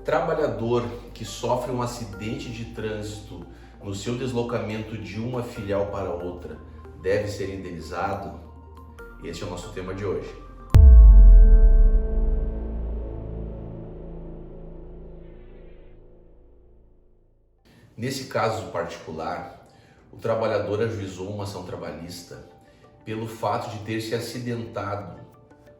trabalhador que sofre um acidente de trânsito no seu deslocamento de uma filial para outra deve ser indenizado? Esse é o nosso tema de hoje. Nesse caso particular, o trabalhador ajuizou uma ação trabalhista pelo fato de ter se acidentado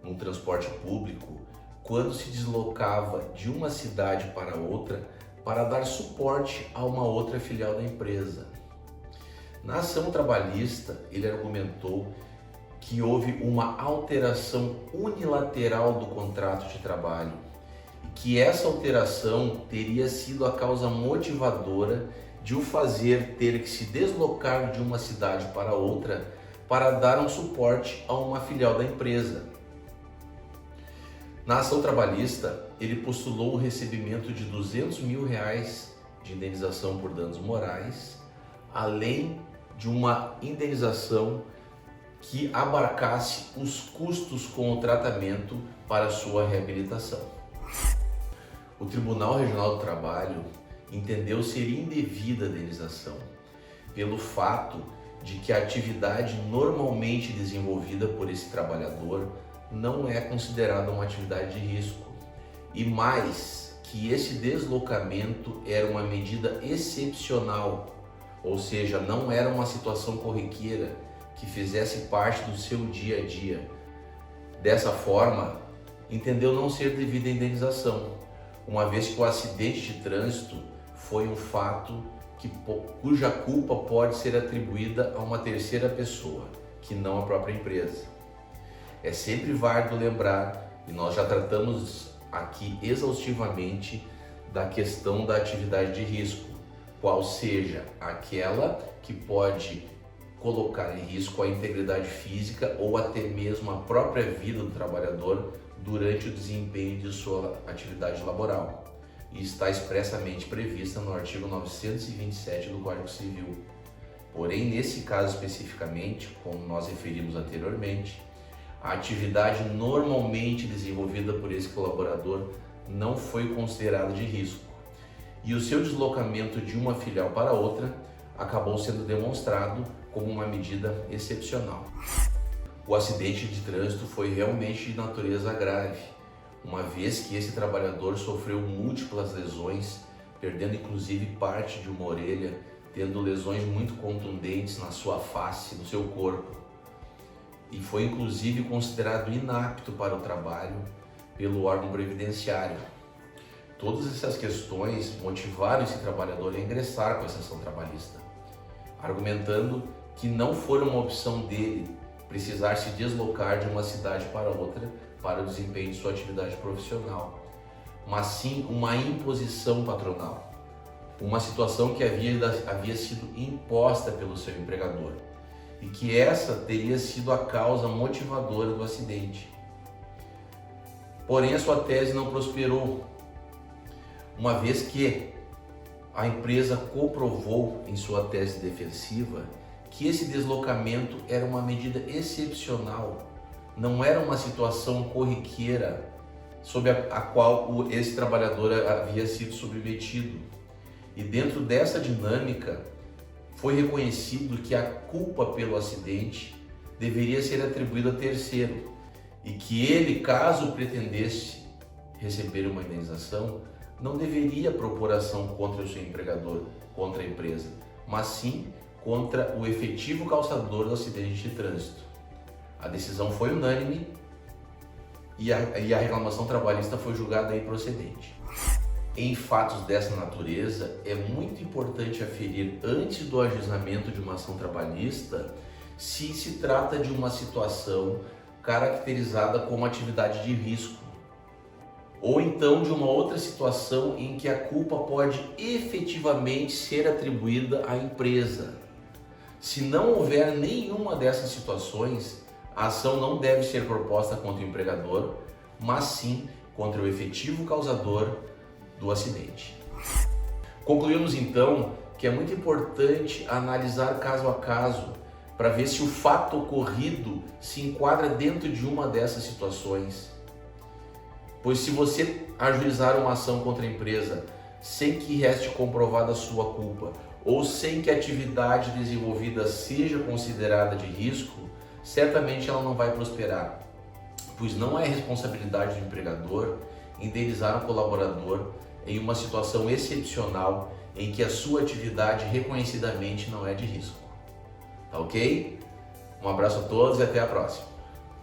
no transporte público quando se deslocava de uma cidade para outra para dar suporte a uma outra filial da empresa. Na ação trabalhista, ele argumentou que houve uma alteração unilateral do contrato de trabalho e que essa alteração teria sido a causa motivadora de o fazer ter que se deslocar de uma cidade para outra para dar um suporte a uma filial da empresa. Na ação trabalhista, ele postulou o recebimento de R$200 mil de indenização por danos morais, além de uma indenização que abarcasse os custos com o tratamento para sua reabilitação. O Tribunal Regional do Trabalho entendeu ser indevida a indenização pelo fato de que a atividade normalmente desenvolvida por esse trabalhador não é considerada uma atividade de risco, e mais que esse deslocamento era uma medida excepcional, ou seja, não era uma situação corriqueira que fizesse parte do seu dia a dia. Dessa forma, entendeu não ser devida a indenização, uma vez que o acidente de trânsito foi um fato cuja culpa pode ser atribuída a uma terceira pessoa, que não a própria empresa. É sempre válido lembrar, e nós já tratamos aqui exaustivamente da questão da atividade de risco, qual seja aquela que pode colocar em risco a integridade física ou até mesmo a própria vida do trabalhador durante o desempenho de sua atividade laboral, e está expressamente prevista no artigo 927 do Código Civil. Porém, nesse caso especificamente, como nós referimos anteriormente, a atividade normalmente desenvolvida por esse colaborador não foi considerada de risco, e o seu deslocamento de uma filial para outra acabou sendo demonstrado como uma medida excepcional. O acidente de trânsito foi realmente de natureza grave, uma vez que esse trabalhador sofreu múltiplas lesões, perdendo inclusive parte de uma orelha, tendo lesões muito contundentes na sua face, no seu corpo, e foi inclusive considerado inapto para o trabalho pelo órgão previdenciário. Todas essas questões motivaram esse trabalhador a ingressar com essa ação trabalhista, argumentando que não foi uma opção dele precisar se deslocar de uma cidade para outra para o desempenho de sua atividade profissional, mas sim uma imposição patronal, uma situação que havia sido imposta pelo seu empregador e que essa teria sido a causa motivadora do acidente. Porém, a sua tese não prosperou, uma vez que a empresa comprovou em sua tese defensiva que esse deslocamento era uma medida excepcional, não era uma situação corriqueira sob a qual esse trabalhador havia sido submetido. E dentro dessa dinâmica, foi reconhecido que a culpa pelo acidente deveria ser atribuída a terceiro e que ele, caso pretendesse receber uma indenização, não deveria propor ação contra o seu empregador, contra a empresa, mas sim contra o efetivo causador do acidente de trânsito. A decisão foi unânime e a reclamação trabalhista foi julgada improcedente. Em fatos dessa natureza, é muito importante aferir antes do ajuizamento de uma ação trabalhista se se trata de uma situação caracterizada como atividade de risco, ou então de uma outra situação em que a culpa pode efetivamente ser atribuída à empresa. Se não houver nenhuma dessas situações, a ação não deve ser proposta contra o empregador, mas sim contra o efetivo causador do acidente. Concluímos então que é muito importante analisar caso a caso para ver se o fato ocorrido se enquadra dentro de uma dessas situações. Pois se você ajuizar uma ação contra a empresa sem que reste comprovada a sua culpa ou sem que a atividade desenvolvida seja considerada de risco, certamente ela não vai prosperar, pois não é responsabilidade do empregador indenizar um colaborador em uma situação excepcional em que a sua atividade reconhecidamente não é de risco. Tá ok? Um abraço a todos e até a próxima.